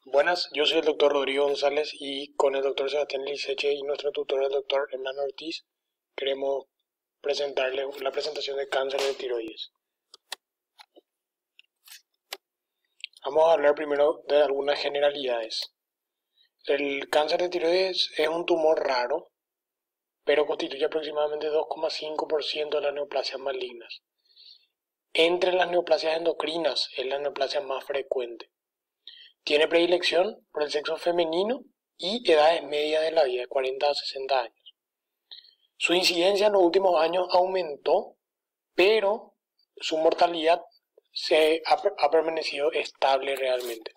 Buenas, yo soy el doctor Rodrigo González y con el doctor Sebastián Liceche y nuestro tutor el doctor Hernán Ortiz queremos presentarle la presentación de cáncer de tiroides. Vamos a hablar primero de algunas generalidades. El cáncer de tiroides es un tumor raro, pero constituye aproximadamente 2,5% de las neoplasias malignas. Entre las neoplasias endocrinas es la neoplasia más frecuente. Tiene predilección por el sexo femenino y edades medias de la vida, de 40 a 60 años. Su incidencia en los últimos años aumentó, pero su mortalidad ha permanecido estable realmente.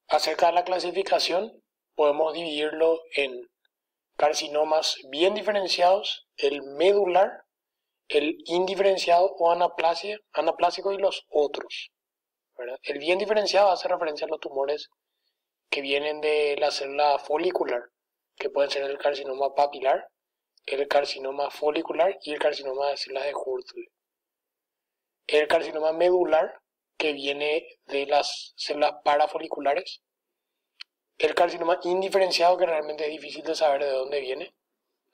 Acerca de la clasificación, podemos dividirlo en carcinomas bien diferenciados, el medular, el indiferenciado o anaplásico y los otros, ¿verdad? El bien diferenciado hace referencia a los tumores que vienen de la célula folicular, que pueden ser el carcinoma papilar, el carcinoma folicular y el carcinoma de células de Hurtle. El carcinoma medular, que viene de las células parafoliculares. El carcinoma indiferenciado, que realmente es difícil de saber de dónde viene.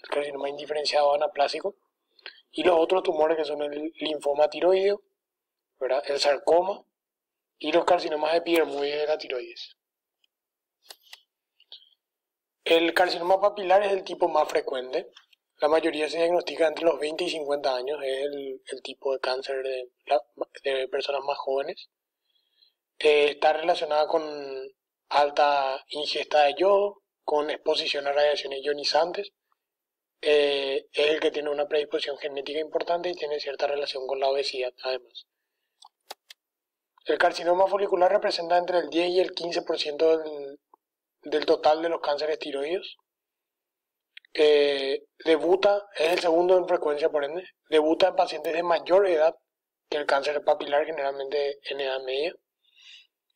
El carcinoma indiferenciado anaplásico. Y los otros tumores que son el linfoma tiroideo, ¿verdad? El sarcoma y los carcinomas epidermoides de la tiroides. El carcinoma papilar es el tipo más frecuente. La mayoría se diagnostica entre los 20 y 50 años. Es el tipo de cáncer de personas más jóvenes. Está relacionada con alta ingesta de yodo, con exposición a radiaciones ionizantes. Es el que tiene una predisposición genética importante y tiene cierta relación con la obesidad, además. El carcinoma folicular representa entre el 10 y el 15% del total de los cánceres tiroides. Debuta, es el segundo en frecuencia por ende, debuta en pacientes de mayor edad que el cáncer papilar, generalmente en edad media,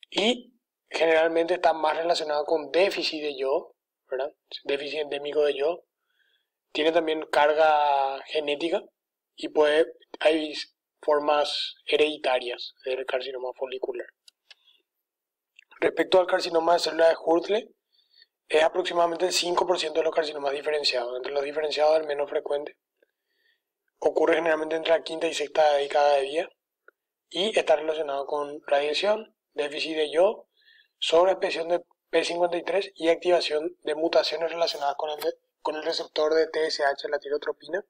y generalmente está más relacionado con déficit de yodo, ¿verdad? Déficit endémico de yodo. Tiene también carga genética y hay formas hereditarias del carcinoma folicular. Respecto al carcinoma de célula de Hurtle, es aproximadamente el 5% de los carcinomas diferenciados. Entre los diferenciados, el menos frecuente. Ocurre generalmente entre la quinta y sexta década de vida y está relacionado con radiación, déficit de yodo, sobreexpresión de P53 y activación de mutaciones relacionadas con el receptor de TSH, la tirotropina,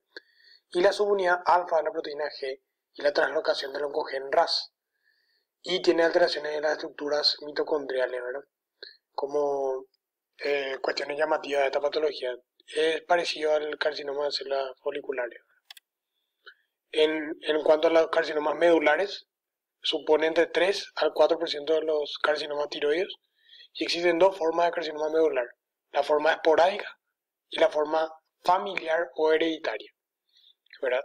y la subunidad alfa de la proteína G y la translocación del oncogen RAS. Y tiene alteraciones en las estructuras mitocondriales, ¿verdad? Como cuestiones llamativas de esta patología. Es parecido al carcinoma de células foliculares. En cuanto a los carcinomas medulares, supone entre 3 al 4% de los carcinomas tiroides y existen dos formas de carcinoma medular, la forma esporádica y la forma familiar o hereditaria, ¿verdad?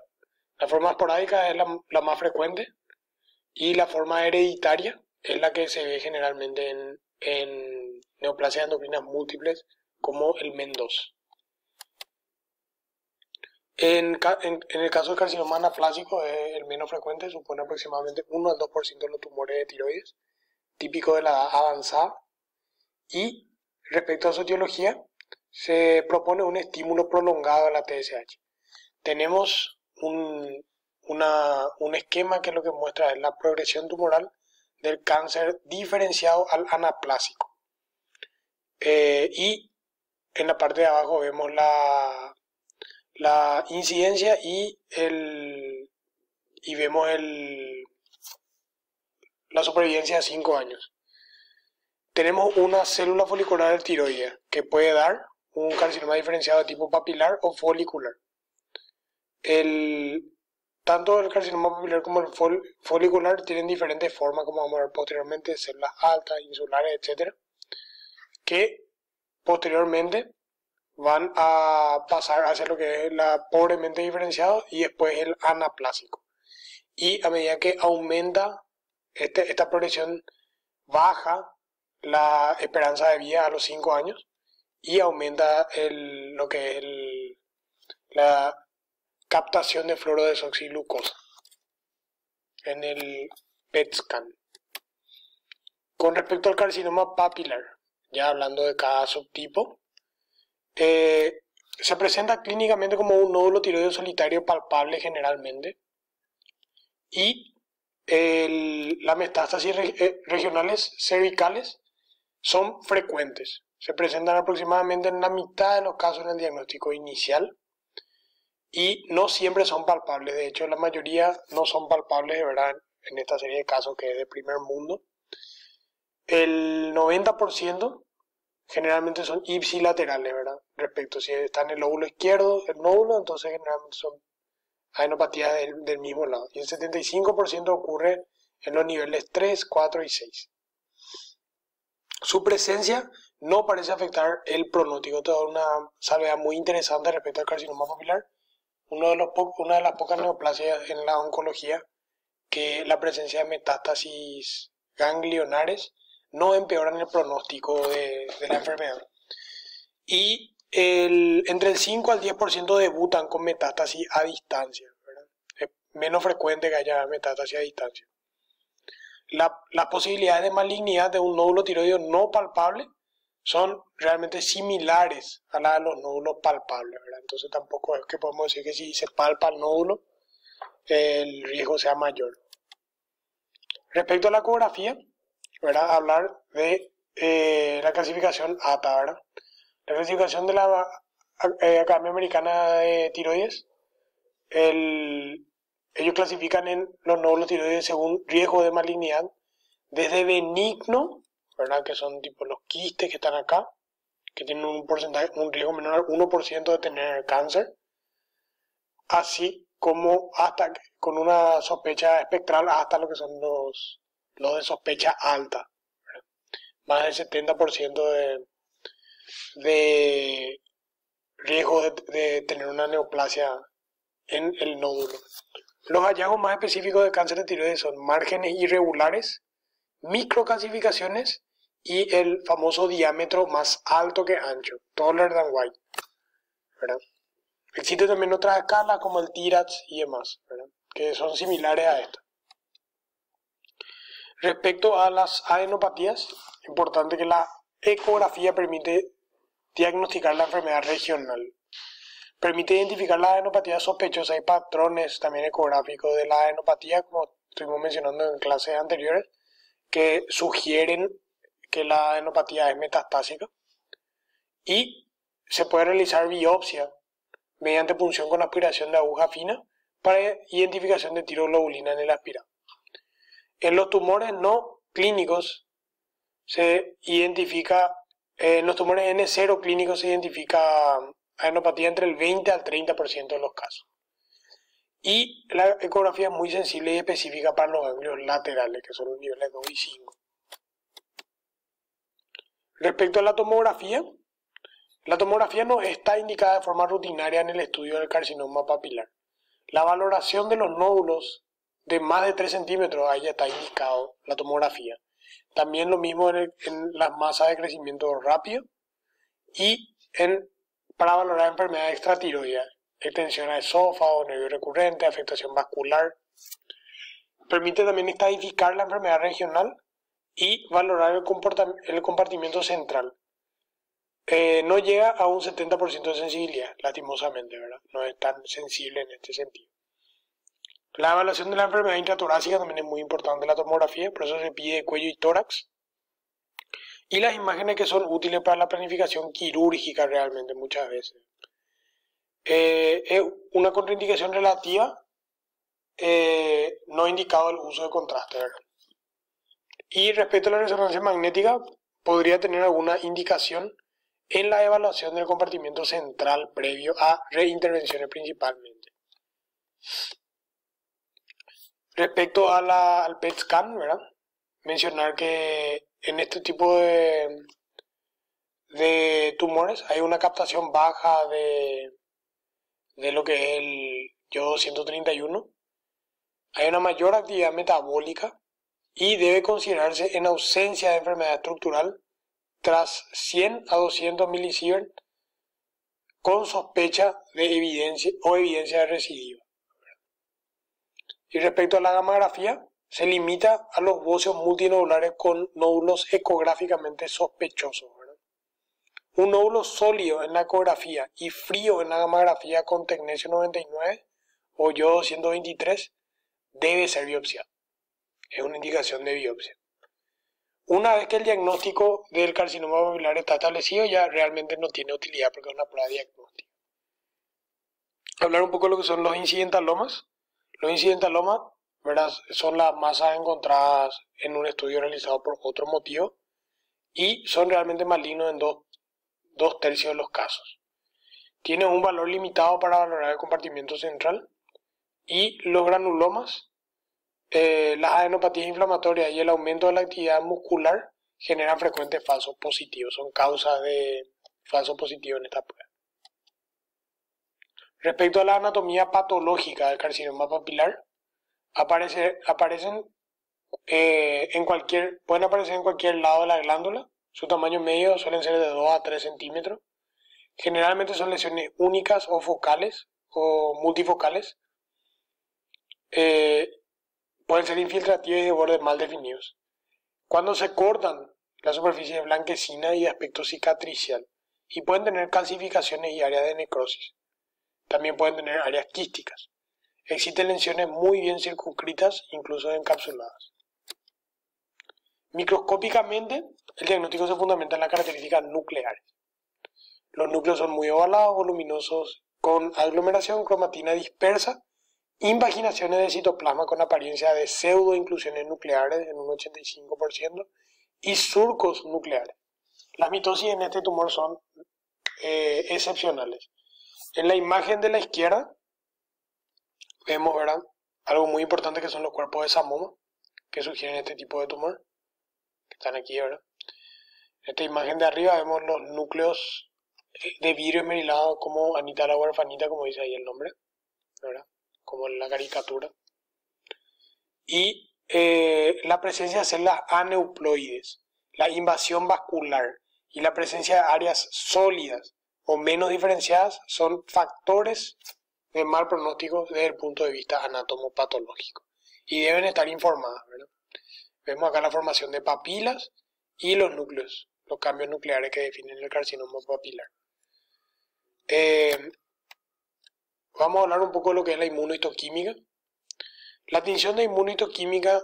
La forma esporádica es la más frecuente y la forma hereditaria es la que se ve generalmente en neoplasias endocrinas múltiples como el MEN2. En el caso del carcinoma anaplásico es el menos frecuente, supone aproximadamente 1 al 2% de los tumores de tiroides, típico de la edad avanzada. Y respecto a su etiología, se propone un estímulo prolongado a la TSH. Tenemos un esquema que lo que muestra es la progresión tumoral del cáncer diferenciado al anaplásico. Y en la parte de abajo vemos la incidencia y vemos la supervivencia a 5 años. Tenemos una célula folicular del tiroides que puede dar un carcinoma diferenciado de tipo papilar o folicular. Tanto el carcinoma papilar como el folicular tienen diferentes formas, como vamos a ver posteriormente, células altas, insulares, etc., que posteriormente van a pasar hacia lo que es la pobremente diferenciado y después el anaplásico. Y a medida que aumenta esta progresión, baja la esperanza de vida a los 5 años y aumenta lo que es la captación de fluorodesoxiglucosa en el PET scan. Con respecto al carcinoma papilar, ya hablando de cada subtipo, se presenta clínicamente como un nódulo tiroideo solitario palpable generalmente y las metástasis regionales cervicales son frecuentes. Se presentan aproximadamente en la mitad de los casos en el diagnóstico inicial y no siempre son palpables. De hecho, la mayoría no son palpables de verdad en esta serie de casos que es de primer mundo. El 90% generalmente son ipsilaterales, ¿verdad? Respecto si está en el lóbulo izquierdo, el nódulo, entonces generalmente son adenopatías del mismo lado. Y el 75% ocurre en los niveles 3, 4 y 6. Su presencia no parece afectar el pronóstico. Toda una salvedad muy interesante respecto al carcinoma papilar. Una de las pocas neoplasias en la oncología que la presencia de metástasis ganglionares no empeoran el pronóstico de la enfermedad. Y entre el 5 al 10% debutan con metástasis a distancia, ¿verdad? Es menos frecuente que haya metástasis a distancia. Las posibilidades de malignidad de un nódulo tiroideo no palpable son realmente similares a las de los nódulos palpables, ¿verdad? Entonces tampoco es que podemos decir que si se palpa el nódulo el riesgo sea mayor. Respecto a la ecografía, ¿verdad? Hablar de la clasificación ATA, ¿verdad? La clasificación de la Academia Americana de Tiroides, ellos clasifican en los nódulos tiroides según riesgo de malignidad, desde benigno, ¿verdad? Que son tipo los quistes que están acá, que tienen un riesgo menor al 1% de tener cáncer, así como hasta con una sospecha espectral hasta lo que son los de sospecha alta, ¿verdad? Más del 70% de riesgo de tener una neoplasia en el nódulo. Los hallazgos más específicos de cáncer de tiroides son márgenes irregulares, microcalcificaciones y el famoso diámetro más alto que ancho, taller than wide, ¿verdad? Existen también otras escalas como el TIRADS y demás, ¿verdad? Que son similares a esta. Respecto a las adenopatías, importante que la ecografía permite diagnosticar la enfermedad regional. Permite identificar la adenopatía sospechosa y patrones también ecográficos de la adenopatía, como estuvimos mencionando en clases anteriores, que sugieren que la adenopatía es metastásica. Y se puede realizar biopsia mediante punción con aspiración de aguja fina para identificación de tiroglobulina en el aspirado. En los tumores no clínicos se identifica, en los tumores N0 clínicos se identifica adenopatía entre el 20 al 30% de los casos. Y la ecografía es muy sensible y específica para los ganglios laterales, que son los niveles 2 y 5. Respecto a la tomografía no está indicada de forma rutinaria en el estudio del carcinoma papilar. La valoración de los nódulos de más de 3 centímetros, ahí ya está indicado la tomografía. También lo mismo en las masas de crecimiento rápido y para valorar enfermedades extratiroideas, extensión a esófago, nervio recurrente, afectación vascular. Permite también estadificar la enfermedad regional y valorar el compartimiento central. No llega a un 70% de sensibilidad, lastimosamente, ¿verdad? No es tan sensible en este sentido. La evaluación de la enfermedad intratorácica también es muy importante en la tomografía, por eso se pide cuello y tórax. Y las imágenes que son útiles para la planificación quirúrgica realmente muchas veces. Es una contraindicación relativa, no indicado el uso de contraste, ¿verdad? Y respecto a la resonancia magnética, podría tener alguna indicación en la evaluación del compartimiento central previo a reintervenciones principalmente. Respecto al PET scan, ¿verdad? Mencionar que en este tipo de tumores hay una captación baja de lo que es el yodo 131. Hay una mayor actividad metabólica y debe considerarse en ausencia de enfermedad estructural tras 100 a 200 milisievert con sospecha de evidencia de recidiva. Y respecto a la gammagrafía, se limita a los bóceos multinodulares con nódulos ecográficamente sospechosos, ¿verdad? Un nódulo sólido en la ecografía y frío en la gamografía con tecnesio 99 o yodo 123 debe ser biopsiado. Es una indicación de biopsia. Una vez que el diagnóstico del carcinoma papilar está establecido, ya realmente no tiene utilidad porque es una prueba diagnóstica. Hablar un poco de lo que son los incidentalomas. Los incidentalomas, ¿verdad?, son las masas encontradas en un estudio realizado por otro motivo y son realmente malignos en dos tercios de los casos. Tienen un valor limitado para valorar el compartimiento central y los granulomas, las adenopatías inflamatorias y el aumento de la actividad muscular generan frecuentes falsos positivos, son causas de falsos positivos en esta prueba. Respecto a la anatomía patológica del carcinoma papilar, pueden aparecer en cualquier lado de la glándula. Su tamaño medio suelen ser de 2 a 3 centímetros. Generalmente son lesiones únicas o focales o multifocales. Pueden ser infiltrativas y de bordes mal definidos. Cuando se cortan, la superficie es blanquecina y de aspecto cicatricial y pueden tener calcificaciones y áreas de necrosis. También pueden tener áreas quísticas. Existen lesiones muy bien circunscritas, incluso encapsuladas. Microscópicamente, el diagnóstico se fundamenta en las características nucleares. Los núcleos son muy ovalados, voluminosos, con aglomeración cromatina dispersa, invaginaciones de citoplasma con apariencia de pseudoinclusiones nucleares en un 85% y surcos nucleares. Las mitosis en este tumor son excepcionales. En la imagen de la izquierda vemos, ¿verdad?, algo muy importante que son los cuerpos de Samoma que sugieren este tipo de tumor, que están aquí, ¿verdad? En esta imagen de arriba vemos los núcleos de vidrio esmerilado como Anita la huerfanita, como dice ahí el nombre, ¿verdad?, como en la caricatura. Y la presencia de células aneuploides, la invasión vascular y la presencia de áreas sólidas o menos diferenciadas son factores de mal pronóstico desde el punto de vista anatomopatológico y deben estar informadas, ¿verdad? Vemos acá la formación de papilas y los núcleos, los cambios nucleares que definen el carcinoma papilar. Vamos a hablar un poco de lo que es la inmunohistoquímica. La tinción de inmunohistoquímica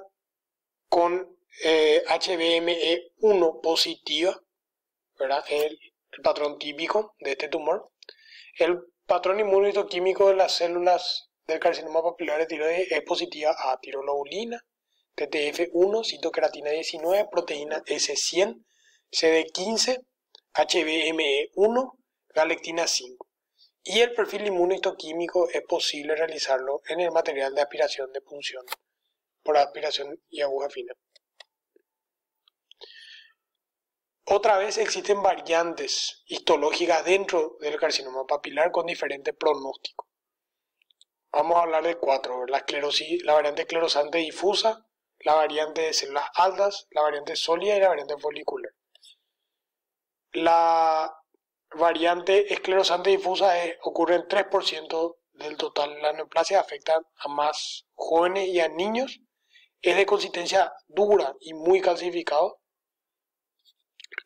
con HBME1 positiva, ¿verdad?, es el patrón típico de este tumor. El patrón inmunohistoquímico de las células del carcinoma papilar de tiroides es positiva a tirolobulina, TTF1, citoceratina 19, proteína S100, CD15, HBME1, galectina 5. Y el perfil inmunohistoquímico es posible realizarlo en el material de aspiración de punción por aspiración y aguja fina. Otra vez existen variantes histológicas dentro del carcinoma papilar con diferentes pronósticos. Vamos a hablar de 4, la variante esclerosante difusa, la variante de células altas, la variante sólida y la variante folicular. La variante esclerosante difusa ocurre en 3% del total de la neoplasia, afecta a más jóvenes y a niños, es de consistencia dura y muy calcificado,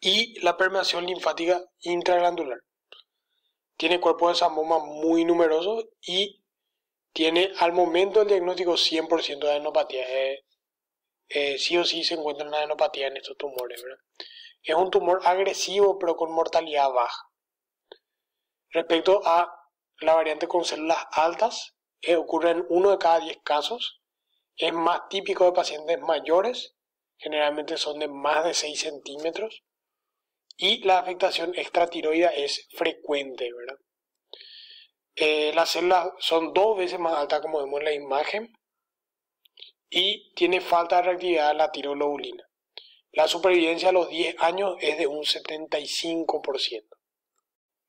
y la permeación linfática intraglandular. Tiene cuerpos de Samoma muy numerosos y tiene al momento del diagnóstico 100% de adenopatía. Sí o sí se encuentra una adenopatía en estos tumores, ¿verdad? Es un tumor agresivo pero con mortalidad baja. Respecto a la variante con células altas, ocurre en 1 de cada 10 casos. Es más típico de pacientes mayores, generalmente son de más de 6 centímetros. Y la afectación extratiroidea es frecuente, ¿verdad? Las células son 2 veces más altas, como vemos en la imagen, y tiene falta de reactividad a la tirolobulina. La supervivencia a los 10 años es de un 75%.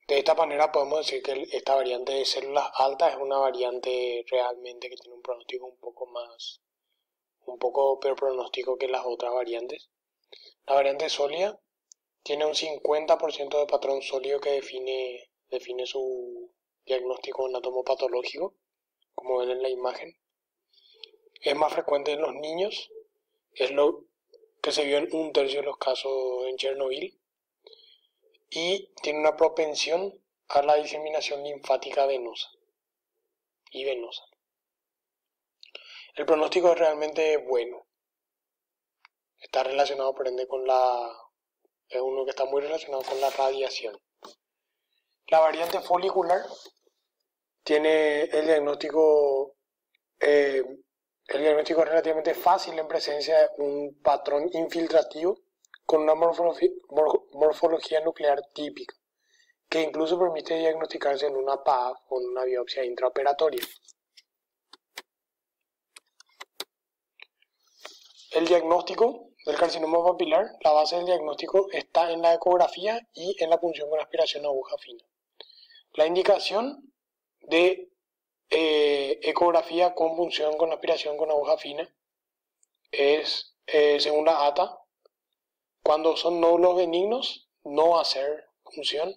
De esta manera podemos decir que esta variante de células altas es una variante realmente que tiene un pronóstico un poco peor pronóstico que las otras variantes. La variante sólida tiene un 50% de patrón sólido que define su diagnóstico anatomopatológico, como ven en la imagen. Es más frecuente en los niños, es lo que se vio en 1/3 de los casos en Chernobyl, y tiene una propensión a la diseminación linfática venosa y venosa. El pronóstico es realmente bueno. Está relacionado, por ende, es uno que está muy relacionado con la radiación. La variante folicular tiene el diagnóstico es relativamente fácil en presencia de un patrón infiltrativo con una morfología nuclear típica, que incluso permite diagnosticarse en una PAF o en una biopsia intraoperatoria. El diagnóstico del carcinoma papilar, la base del diagnóstico está en la ecografía y en la punción con aspiración a aguja fina. La indicación de ecografía con punción con aspiración con aguja fina es, según la ATA, cuando son nódulos benignos, no hacer punción.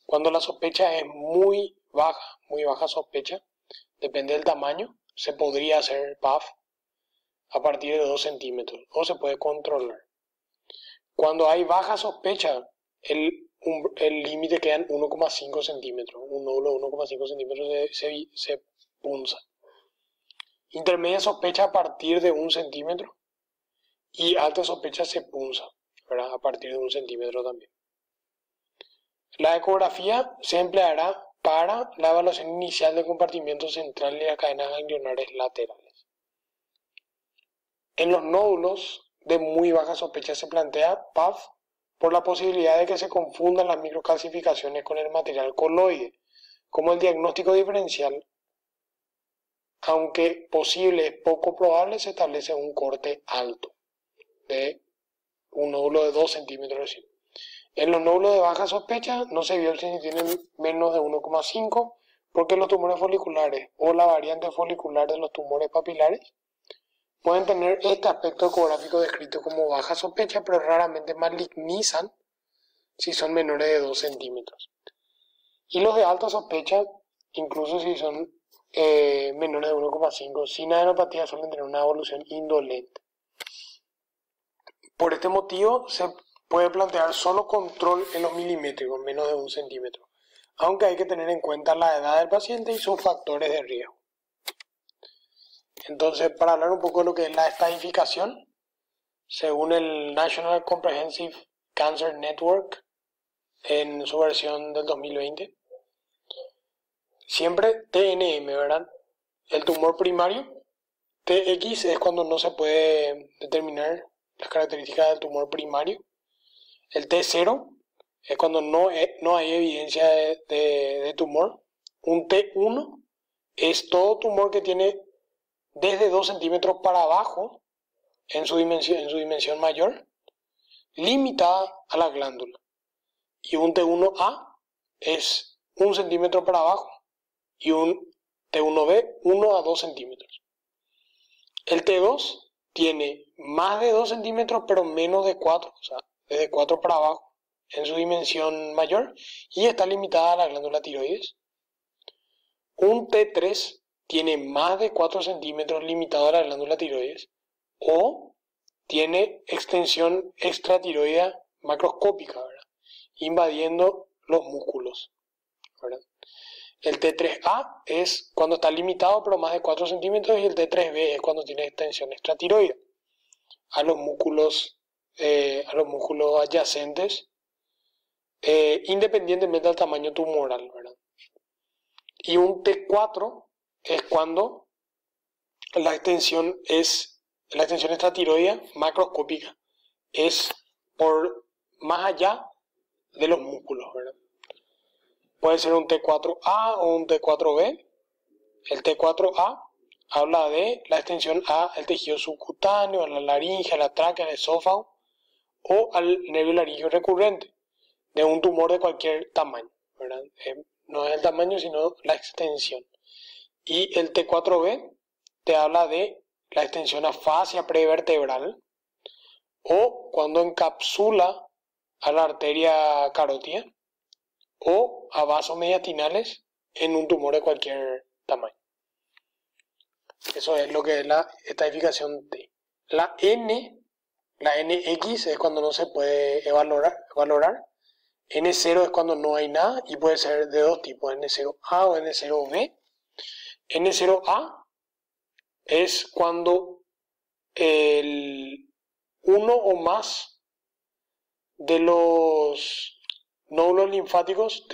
Cuando la sospecha es muy baja sospecha, depende del tamaño, se podría hacer PAF a partir de 2 centímetros o se puede controlar. Cuando hay baja sospecha, el límite queda en 1,5 centímetros. Un nódulo de 1,5 centímetros se punza. Intermedia sospecha a partir de 1 centímetro y alta sospecha se punza, ¿verdad? A partir de 1 centímetro también. La ecografía se empleará para la evaluación inicial del compartimiento central y las cadenas ganglionares laterales. En los nódulos de muy baja sospecha se plantea PAF por la posibilidad de que se confundan las microcalcificaciones con el material coloide. Como el diagnóstico diferencial, aunque posible es poco probable, se establece un corte alto de un nódulo de 2 centímetros. En los nódulos de baja sospecha no se vio si tienen menos de 1,5 porque los tumores foliculares o la variante folicular de los tumores papilares pueden tener este aspecto ecográfico descrito como baja sospecha, pero raramente malignizan si son menores de 2 centímetros. Y los de alta sospecha, incluso si son menores de 1,5, sin adenopatía suelen tener una evolución indolente. Por este motivo se puede plantear solo control en los milimétricos, menos de 1 centímetro, aunque hay que tener en cuenta la edad del paciente y sus factores de riesgo. Entonces, para hablar un poco de lo que es la estadificación, según el National Comprehensive Cancer Network, en su versión del 2020, siempre TNM, ¿verdad? El tumor primario, TX es cuando no se puede determinar las características del tumor primario, el T0 es cuando no hay evidencia de tumor, un T1 es todo tumor que tiene desde 2 centímetros para abajo en su dimensión mayor, limitada a la glándula. Y un T1A es 1 centímetro para abajo y un T1B 1 a 2 centímetros. El T2 tiene más de 2 centímetros pero menos de 4, o sea, desde 4 para abajo en su dimensión mayor y está limitada a la glándula tiroides. Un T3 tiene más de 4 centímetros limitado a la glándula tiroides o tiene extensión extratiroidea macroscópica, ¿verdad? Invadiendo los músculos, ¿verdad? El T3A es cuando está limitado pero más de 4 centímetros y el T3B es cuando tiene extensión extratiroidea a los músculos adyacentes, independientemente del tamaño tumoral, ¿verdad? Y un T4 es cuando la extensión extratiroidea macroscópica es por más allá de los músculos, ¿verdad? Puede ser un T4A o un T4B. El T4A habla de la extensión al tejido subcutáneo, a la laringe, a la tráquea, al esófago o al nervio laríngeo recurrente de un tumor de cualquier tamaño, ¿verdad? No es el tamaño sino la extensión. Y el T4B te habla de la extensión a fascia prevertebral o cuando encapsula a la arteria carótida o a vasos mediastinales en un tumor de cualquier tamaño. Eso es lo que es la estadificación T. La NX es cuando no se puede valorar. N0 es cuando no hay nada y puede ser de dos tipos, N0A o N0B. N0A es cuando el uno o más de los nódulos linfáticos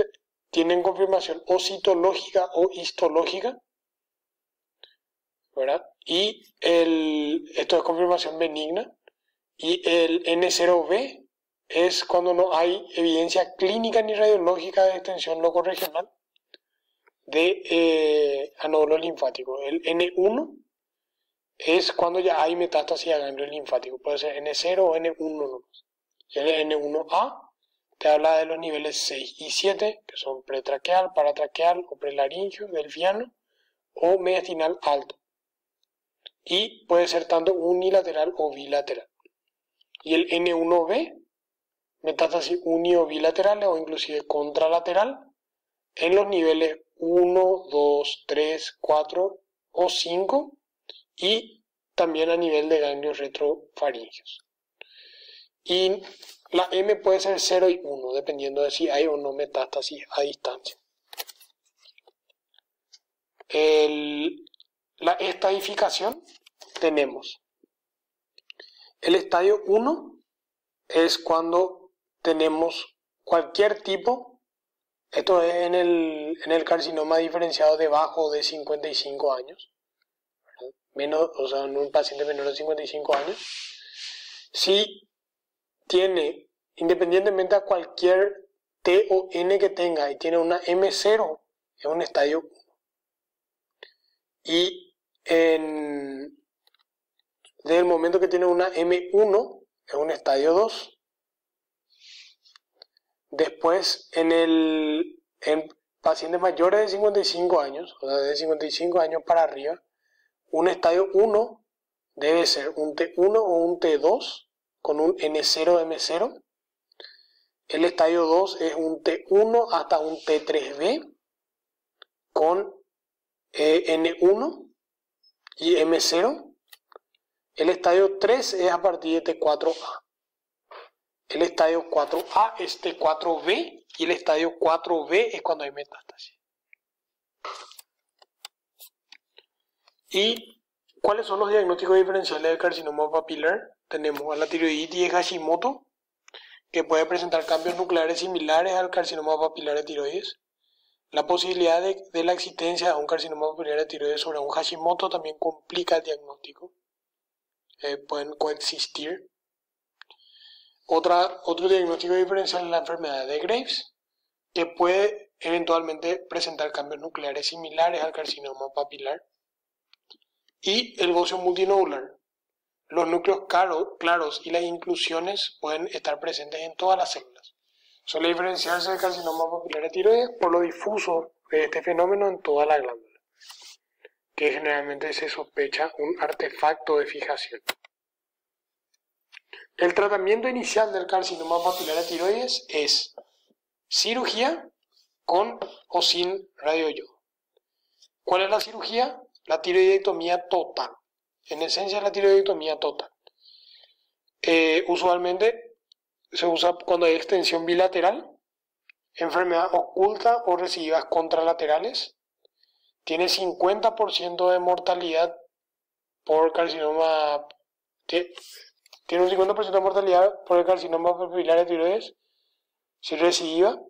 tienen confirmación o citológica o histológica, ¿verdad? Y esto es confirmación benigna. Y el N0B es cuando no hay evidencia clínica ni radiológica de extensión locorregional de nódulos linfáticos. El N1 es cuando ya hay metástasis a ganglio linfático, puede ser N0 o N1 nomás. El N1A te habla de los niveles 6 y 7, que son pretraqueal, paratraqueal o prelaringio, delfiano o mediastinal alto. Y puede ser tanto unilateral o bilateral. Y el N1B, metástasis uni o bilaterales o inclusive contralateral, en los niveles 1, 2, 3, 4 o 5 y también a nivel de ganglios retrofaringios. Y la M puede ser 0 y 1, dependiendo de si hay o no metástasis a distancia. La estadificación tenemos. El estadio 1 es cuando tenemos cualquier tipo, esto es en el carcinoma diferenciado debajo de 55 años, menos, o sea, en un paciente menor de 55 años, si tiene, independientemente a cualquier T o N que tenga y tiene una M0, es un estadio 1. Y desde el momento que tiene una M1, es un estadio 2. Después, en pacientes mayores de 55 años, o sea, de 55 años para arriba, un estadio 1 debe ser un T1 o un T2 con un N0 M0. El estadio 2 es un T1 hasta un T3B con N1 y M0. El estadio 3 es a partir de T4A. El estadio 4A es T4B y el estadio 4B es cuando hay metástasis. ¿Y cuáles son los diagnósticos diferenciales del carcinoma papilar? Tenemos a la tiroiditis de Hashimoto, que puede presentar cambios nucleares similares al carcinoma papilar de tiroides. La posibilidad de la existencia de un carcinoma papilar de tiroides sobre un Hashimoto también complica el diagnóstico. Pueden coexistir. Otro diagnóstico diferencial es la enfermedad de Graves, que puede eventualmente presentar cambios nucleares similares al carcinoma papilar. Y el bocio multinodular. Los núcleos claros y las inclusiones pueden estar presentes en todas las células. Suele diferenciarse del carcinoma papilar de tiroides por lo difuso de este fenómeno en toda la glándula, que generalmente se sospecha un artefacto de fijación. El tratamiento inicial del carcinoma papilar de tiroides es cirugía con o sin radioyodo. ¿Cuál es la cirugía? La tiroidectomía total. En esencia, la tiroidectomía total. Usualmente se usa cuando hay extensión bilateral, enfermedad oculta o recidivas contralaterales. Tiene 50% de mortalidad por carcinoma. Tiene un 50% de mortalidad por el carcinoma papilar de tiroides si recidiva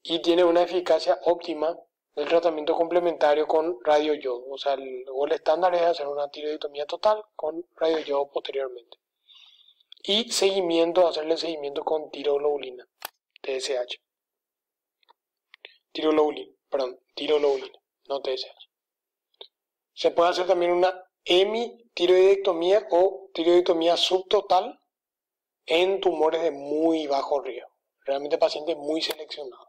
y tiene una eficacia óptima del tratamiento complementario con radioyodo. O sea, el gol estándar es hacer una tiroidectomía total con radioyodo posteriormente. Y hacerle seguimiento con tiroglobulina, TSH. Tiroglobulina, no TSH. Se puede hacer también una hemitiroidectomía o tiroidectomía subtotal en tumores de muy bajo riesgo. Realmente pacientes muy seleccionados.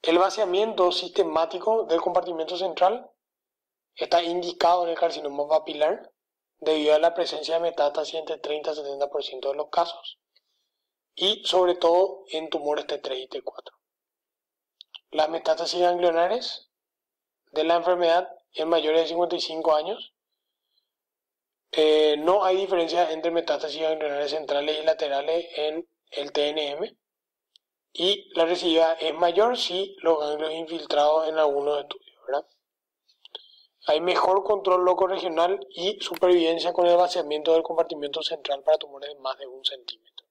El vaciamiento sistemático del compartimento central está indicado en el carcinoma papilar debido a la presencia de metástasis entre 30 y 70% de los casos y sobre todo en tumores T3 y T4. Las metástasis ganglionares de la enfermedad en mayores de 55 años. No hay diferencia entre metástasis ganglionares centrales y laterales en el TNM. Y la recidiva es mayor si los ganglios infiltrados en algunos estudios, ¿verdad? Hay mejor control locorregional y supervivencia con el vaciamiento del compartimento central para tumores de más de 1 centímetro.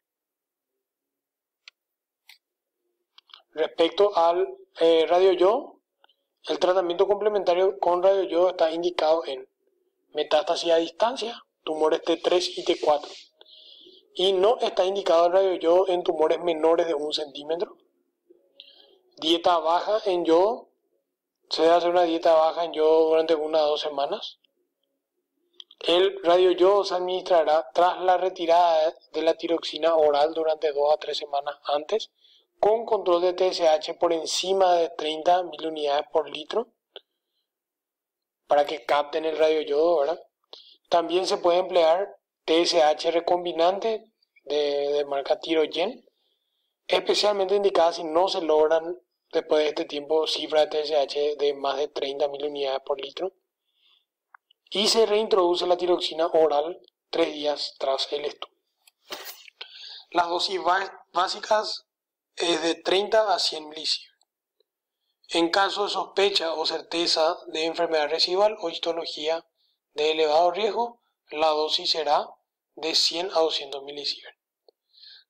Respecto al radioyodo, el tratamiento complementario con radioyodo está indicado en metástasis a distancia, tumores T3 y T4. Y no está indicado el radioyodo en tumores menores de 1 centímetro. Dieta baja en yodo. Se debe hacer una dieta baja en yodo durante 1 a 2 semanas. El radioyodo se administrará tras la retirada de la tiroxina oral durante 2 a 3 semanas antes, con control de TSH por encima de 30 miliunidades por litro, para que capten el radioyodo, ¿verdad? También se puede emplear TSH recombinante de marca Tirogen, especialmente indicada si no se logran después de este tiempo cifras de TSH de más de 30 miliunidades por litro. Y se reintroduce la tiroxina oral 3 días tras el estudio. Las dosis básicas es de 30 a 100 milisievert. En caso de sospecha o certeza de enfermedad residual o histología de elevado riesgo, la dosis será de 100 a 200 milisievert.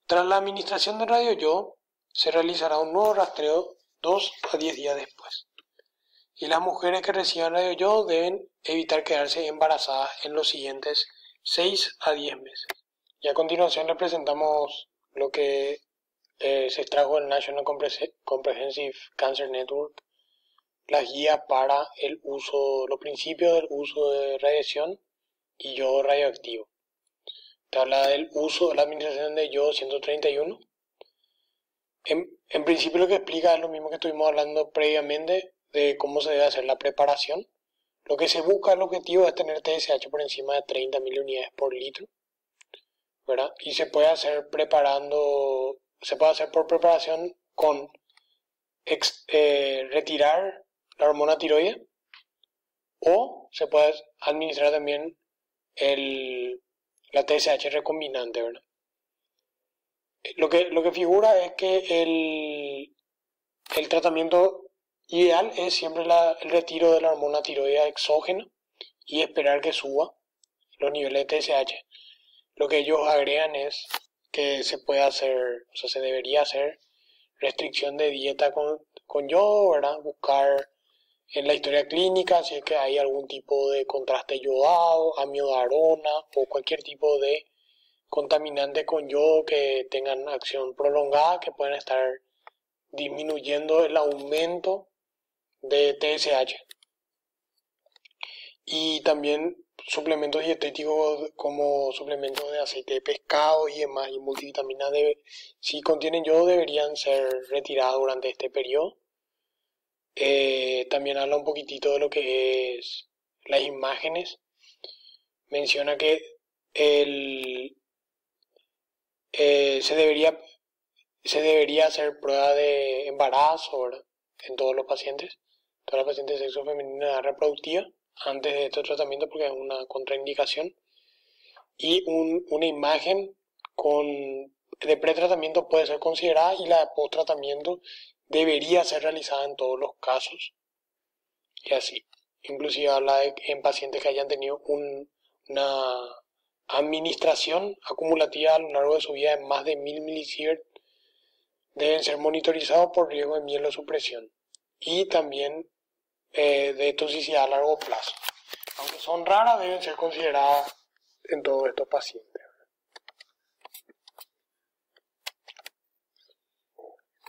Tras la administración de radioyodo, se realizará un nuevo rastreo 2 a 10 días después. Y las mujeres que reciban radioyodo deben evitar quedarse embarazadas en los siguientes 6 a 10 meses. Y a continuación le presentamos lo que se extrajo del National Comprehensive Cancer Network, las guías para el uso, los principios del uso de radiación y yodo radioactivo. Te habla del uso, la administración de yodo 131. En principio lo que explica es lo mismo que estuvimos hablando previamente de cómo se debe hacer la preparación. Lo que se busca, el objetivo es tener TSH por encima de 30 miliunidades por litro, ¿verdad? Y se puede hacer por preparación con retirar la hormona tiroide, o se puede administrar también la TSH recombinante, ¿verdad? Lo que figura es que el tratamiento ideal es siempre el retiro de la hormona tiroidea exógena y esperar que suba los niveles de TSH. Lo que ellos agregan es que se puede hacer, o sea, se debería hacer restricción de dieta con yodo, ¿verdad? Buscar en la historia clínica si es que hay algún tipo de contraste yodado, amiodarona o cualquier tipo de contaminante con yodo que tengan acción prolongada, que pueden estar disminuyendo el aumento de TSH. Y también suplementos dietéticos como suplementos de aceite de pescado y demás, y multivitaminas si contienen yodo deberían ser retiradas durante este periodo. También habla un poquitito de lo que es las imágenes. Menciona que se debería hacer prueba de embarazo, ¿verdad? En todas las pacientes de sexo femenino y edad reproductiva antes de este tratamiento, porque es una contraindicación. Y una imagen de pretratamiento puede ser considerada, y la de posttratamiento debería ser realizada en todos los casos. Y así. Inclusive habla en pacientes que hayan tenido una administración acumulativa a lo largo de su vida de más de 1000 milisievert, deben ser monitorizados por riesgo de mielosupresión y también de toxicidad a largo plazo. Aunque son raras, deben ser consideradas en todos estos pacientes.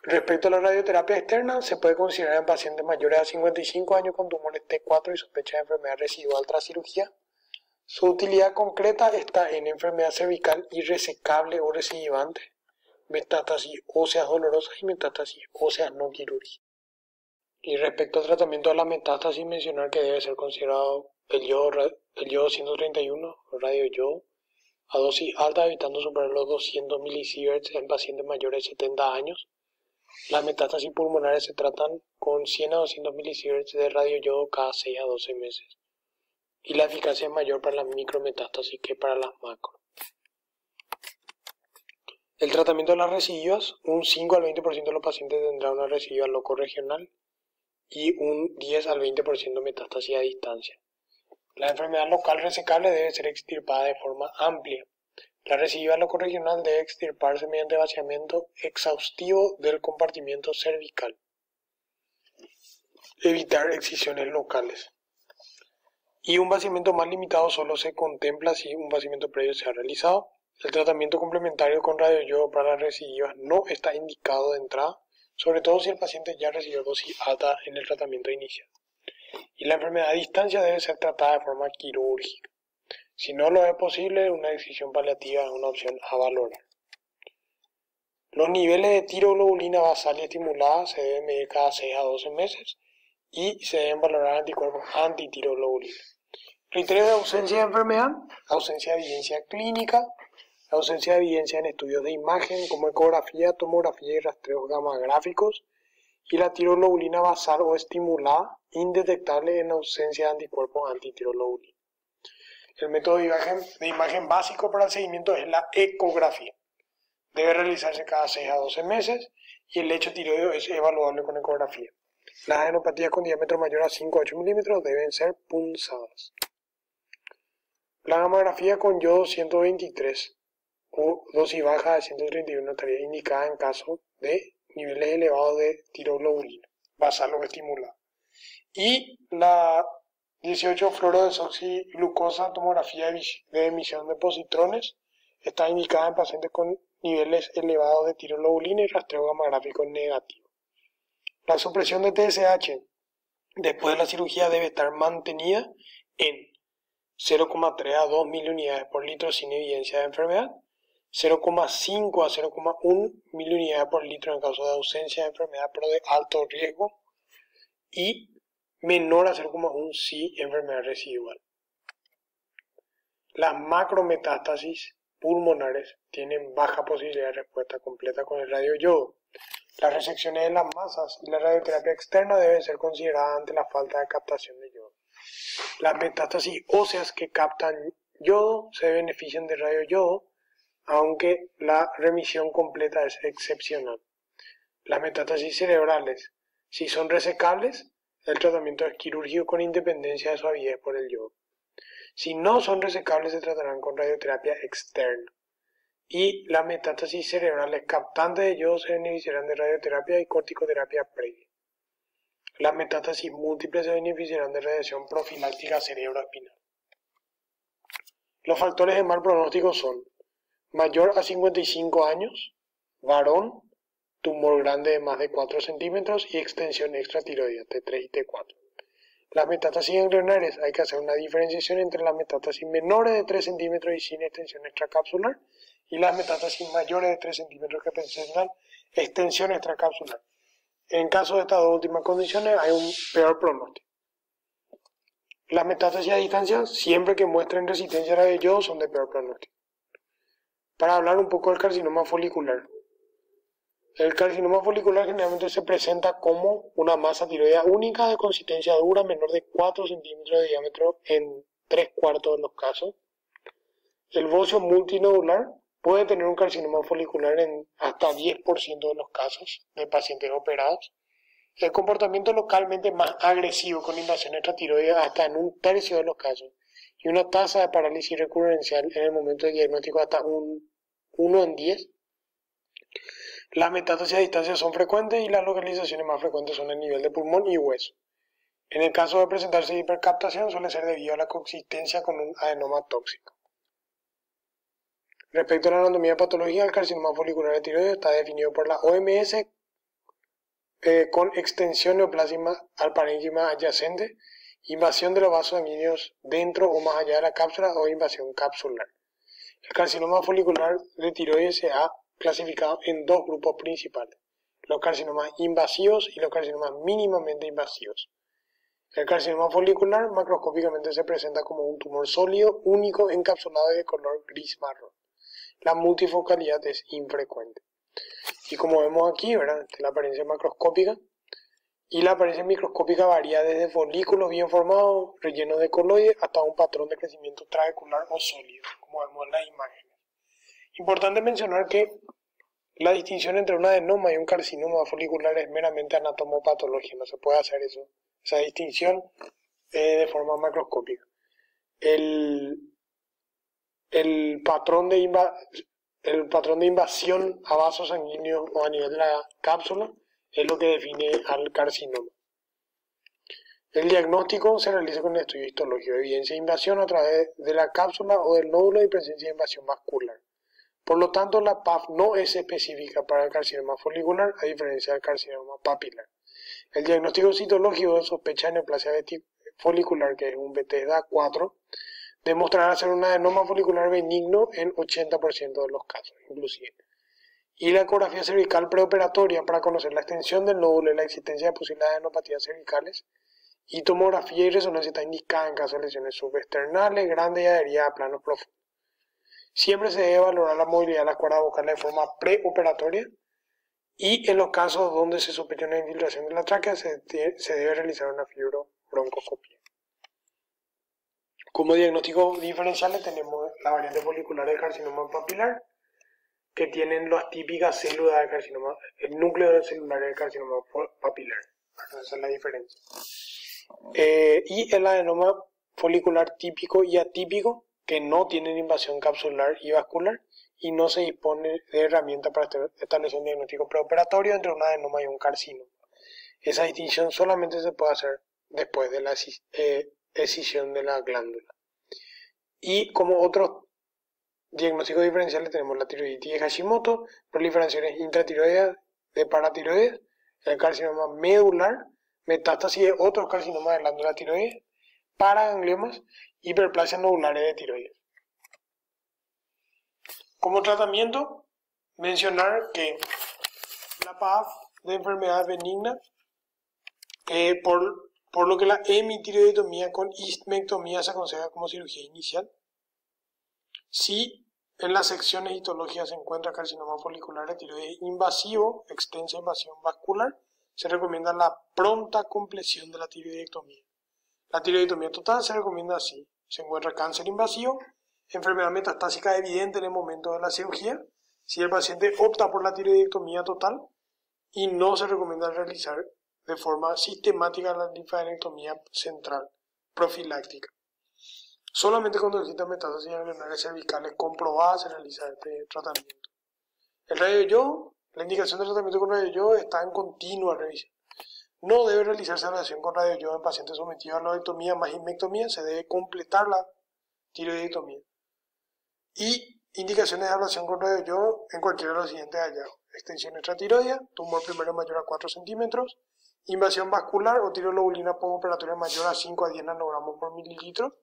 Respecto a la radioterapia externa, se puede considerar en pacientes mayores a 55 años con tumores T4 y sospecha de enfermedad residual tras cirugía. Su utilidad concreta está en enfermedad cervical irresecable o recidivante, metástasis óseas dolorosas y metástasis óseas no quirúrgicas. Y respecto al tratamiento de la metástasis, mencionar que debe ser considerado el yodo 131, radioyodo, a dosis alta, evitando superar los 200 milisieverts en pacientes mayores de 70 años. Las metástasis pulmonares se tratan con 100 a 200 milisieverts de radioyodo cada 6 a 12 meses. Y la eficacia es mayor para las micrometástasis que para las macro. El tratamiento de las recidivas, un 5 al 20% de los pacientes tendrá una recidiva locorregional y un 10 al 20% metástasis a distancia. La enfermedad local resecable debe ser extirpada de forma amplia. La recidiva locorregional debe extirparse mediante vaciamiento exhaustivo del compartimiento cervical. Evitar excisiones locales. Y un vaciamiento más limitado solo se contempla si un vaciamiento previo se ha realizado. El tratamiento complementario con radioyodo para las recidivas no está indicado de entrada, sobre todo si el paciente ya recibió dosis alta en el tratamiento inicial. Y la enfermedad a distancia debe ser tratada de forma quirúrgica. Si no lo es posible, una excisión paliativa es una opción a valorar. Los niveles de tiroglobulina basal y estimulada se deben medir cada 6 a 12 meses y se deben valorar anticuerpos antitiroglobulina. Criterios de ausencia de enfermedad: ausencia de evidencia clínica, ausencia de evidencia en estudios de imagen como ecografía, tomografía y rastreos gamagráficos, y la tiroglobulina basal o estimulada indetectable en ausencia de anticuerpos antitiroglobulina. El método de imagen básico para el seguimiento es la ecografía. Debe realizarse cada 6 a 12 meses y el lecho tiroideo es evaluable con ecografía. Las adenopatías con diámetro mayor a 5 a 8 milímetros deben ser punzadas. La gamografía con yodo 123 o dosis baja de 131 estaría indicada en caso de niveles elevados de tiroglobulina basal o estimulada. Y la 18-fluorodesoxiglucosa tomografía de emisión de positrones está indicada en pacientes con niveles elevados de tiroglobulina y rastreo gamagráfico negativo. La supresión de TSH después de la cirugía debe estar mantenida en 0,3 a 2 miliunidades por litro sin evidencia de enfermedad, 0,5 a 0,1 miliunidades por litro en caso de ausencia de enfermedad pero de alto riesgo y menor a 0,1 si enfermedad residual. Las macrometástasis pulmonares tienen baja posibilidad de respuesta completa con el radioyodo. Las resecciones de las masas y la radioterapia externa deben ser consideradas ante la falta de captación de yodo. Las metástasis óseas que captan yodo se benefician de radioyodo, aunque la remisión completa es excepcional. Las metástasis cerebrales, si son resecables, el tratamiento es quirúrgico con independencia de su avidez por el yodo. Si no son resecables, se tratarán con radioterapia externa. Y las metástasis cerebrales captantes de yodo se beneficiarán de radioterapia y corticoterapia previa. Las metástasis múltiples se beneficiarán de radiación profiláctica cerebroespinal. Los factores de mal pronóstico son mayor a 55 años, varón, tumor grande de más de 4 centímetros y extensión extratiroidea T3 y T4. Las metástasis ganglionares, hay que hacer una diferenciación entre las metástasis menores de 3 centímetros y sin extensión extracapsular y las metástasis mayores de 3 centímetros que presentan extensión extracapsular. En caso de estas dos últimas condiciones hay un peor pronóstico. Las metástasis a distancia, siempre que muestren resistencia a radioyodo, son de peor pronóstico. Para hablar un poco del carcinoma folicular. El carcinoma folicular generalmente se presenta como una masa tiroidea única de consistencia dura menor de 4 centímetros de diámetro en 3/4 de los casos. El bocio multinodular puede tener un carcinoma folicular en hasta 10% de los casos de pacientes operados. El comportamiento localmente más agresivo con invasión extratiroidea hasta en 1/3 de los casos y una tasa de parálisis recurrencial en el momento de diagnóstico hasta un 1 en 10. Las metástasis a distancia son frecuentes y las localizaciones más frecuentes son el nivel de pulmón y hueso. En el caso de presentarse hipercaptación suele ser debido a la coexistencia con un adenoma tóxico. Respecto a la anatomía patológica, el carcinoma folicular de tiroides está definido por la OMS con extensión neoplasma al parénquima adyacente, invasión de los vasos sanguíneos dentro o más allá de la cápsula o invasión capsular. El carcinoma folicular de tiroides se ha clasificado en dos grupos principales, los carcinomas invasivos y los carcinomas mínimamente invasivos. El carcinoma folicular macroscópicamente se presenta como un tumor sólido, único, encapsulado y de color gris-marrón. La multifocalidad es infrecuente. Y como vemos aquí, ¿verdad? La apariencia macroscópica. Y la apariencia microscópica varía desde folículos bien formados, rellenos de coloides, hasta un patrón de crecimiento trabecular o sólido, como vemos en las imágenes. Importante mencionar que la distinción entre un adenoma y un carcinoma folicular es meramente anatomopatológica, no se puede hacer esa distinción de forma macroscópica. El patrón de invasión a vasos sanguíneos o a nivel de la cápsula es lo que define al carcinoma. El diagnóstico se realiza con el estudio histológico, evidencia de invasión a través de la cápsula o del nódulo y presencia de invasión vascular. Por lo tanto, la PAF no es específica para el carcinoma folicular, a diferencia del carcinoma papilar. El diagnóstico citológico de sospecha de neoplasia folicular, que es un Bethesda-4, demostrará ser un adenoma folicular benigno en 80% de los casos, inclusive. Y la ecografía cervical preoperatoria para conocer la extensión del nódulo y la existencia de posibles adenopatías cervicales. Y tomografía y resonancia está indicada en caso de lesiones subesternales, grandes y adheridas a planos profundos. Siempre se debe valorar la movilidad de las cuerdas vocales de forma preoperatoria y en los casos donde se sospecha una infiltración de la tráquea se debe realizar una fibrobroncoscopia. Como diagnóstico diferenciales tenemos la variante folicular del carcinoma papilar, que tienen las típicas células del carcinoma, el núcleo celular del carcinoma papilar. Esa es la diferencia. Y el adenoma folicular típico y atípico, que no tienen invasión capsular y vascular y no se dispone de herramientas para establecer un diagnóstico preoperatorio entre un adenoma y un carcinoma. Esa distinción solamente se puede hacer después de la escisión de la glándula. Y como otros diagnósticos diferenciales tenemos la tiroiditis de Hashimoto, proliferaciones intratiroideas de paratiroides, el carcinoma medular, metástasis de otros carcinomas de glándula tiroides, paragangliomas, hiperplasias nodulares de tiroides. Como tratamiento, mencionar que la PAF de enfermedad benigna, por lo que la hemitiroiditomía con istmectomía se aconseja como cirugía inicial. Si en las secciones histológicas se encuentra carcinoma folicular de tiroides invasivo, extensa invasión vascular, se recomienda la pronta compleción de la tiroidectomía. La tiroidectomía total se recomienda así. Se encuentra cáncer invasivo, enfermedad metastásica evidente en el momento de la cirugía, si el paciente opta por la tiroidectomía total, y no se recomienda realizar de forma sistemática la linfadenectomía central profiláctica. Solamente cuando existen metástasis ganglionares cervicales comprobadas se realiza este tratamiento. El radio-yodo, la indicación del tratamiento con radio-yodo está en continua revisión. No debe realizarse relación con radio-yodo en pacientes sometidos a lobectomía más ismectomía, se debe completar la tiroidectomía. Y indicaciones de ablación con radio-yodo en cualquiera de los siguientes hallazgos: extensión extratiroidea, tumor primario mayor a 4 centímetros, invasión vascular o tirolobulina postoperatoria mayor a 5 a 10 nanogramos por mililitro,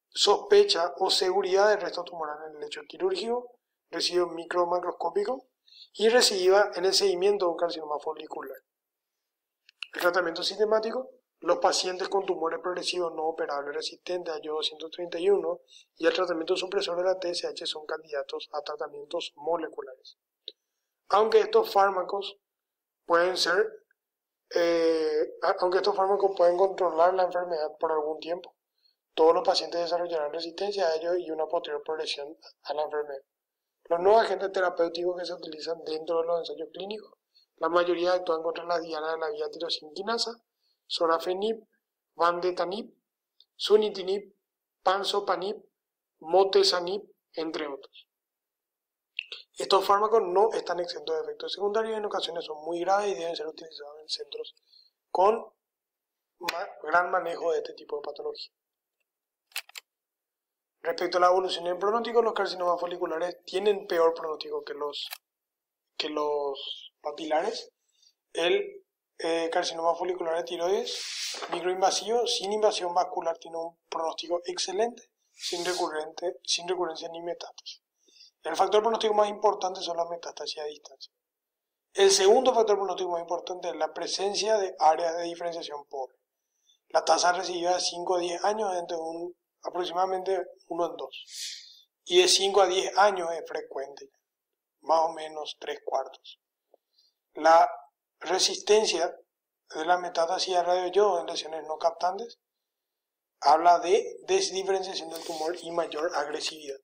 sospecha o seguridad de resto tumoral en el lecho quirúrgico, residuo micro-macroscópico y recidiva en el seguimiento de un carcinoma folicular. El tratamiento sistemático: los pacientes con tumores progresivos no operables resistentes a yodo 131 y al tratamiento supresor de la TSH son candidatos a tratamientos moleculares. Aunque estos fármacos pueden controlar la enfermedad por algún tiempo, todos los pacientes desarrollarán resistencia a ellos y una posterior progresión a la enfermedad. Los nuevos agentes terapéuticos que se utilizan dentro de los ensayos clínicos, la mayoría actúan contra las dianas de la vía tirosinquinasa, sorafenib, vandetanib, sunitinib, panzopanib, motesanib, entre otros. Estos fármacos no están exentos de efectos secundarios y en ocasiones son muy graves y deben ser utilizados en centros con gran manejo de este tipo de patología. Respecto a la evolución en pronóstico, los carcinomas foliculares tienen peor pronóstico que los papilares. El carcinoma folicular de tiroides microinvasivo sin invasión vascular tiene un pronóstico excelente, sin recurrencia ni metástasis. El factor pronóstico más importante son las metástasis a distancia. El segundo factor pronóstico más importante es la presencia de áreas de diferenciación pobre. La tasa de recidiva de 5 a 10 años es entre aproximadamente 1 en 2. Y de 5 a 10 años es frecuente, más o menos 3/4. La resistencia de la metástasis a radioyodo en lesiones no captantes habla de desdiferenciación del tumor y mayor agresividad.